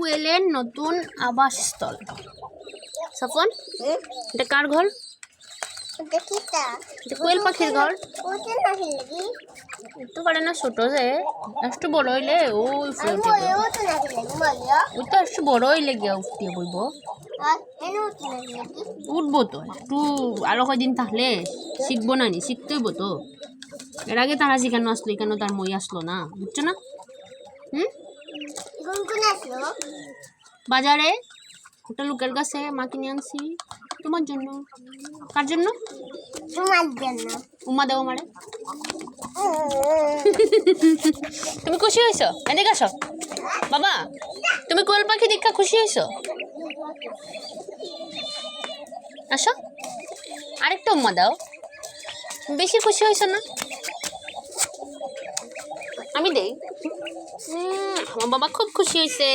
কোয়েলের নতুন আবাসস্থল। সাফন, এটা কার ঘর? এটা কোয়েল পাখির ঘর। একটু পারে না, ছোট যে, একটু বড় হইলে ওই তো একটু বড় হইলে গিয়া উঠিয়ে বইব। উঠবো তো, একটু আরো কয়দিন থাকলে শিখবো না, নি শিখতে হইব তো। এর আগে তারা শিখানো আসলো, কেন তার মই আসলো না, বুঝছো না? বাজারে একটা লোকের কাছে মা কিনে আনছি তোমার জন্য। কার জন্য? তোমার জন্য। উম্মা দেও মারে। তুমি খুশি হয়েছো? এদিকে আসো বাবা, তুমি কোয়েল পাখি দেখা খুশি হয়েছো? আসো, আরেকটা উম্মা দাও। বেশি খুশি হয়েছো না? আমি দেই। আমার বাবা খুব খুশি হয়েছে।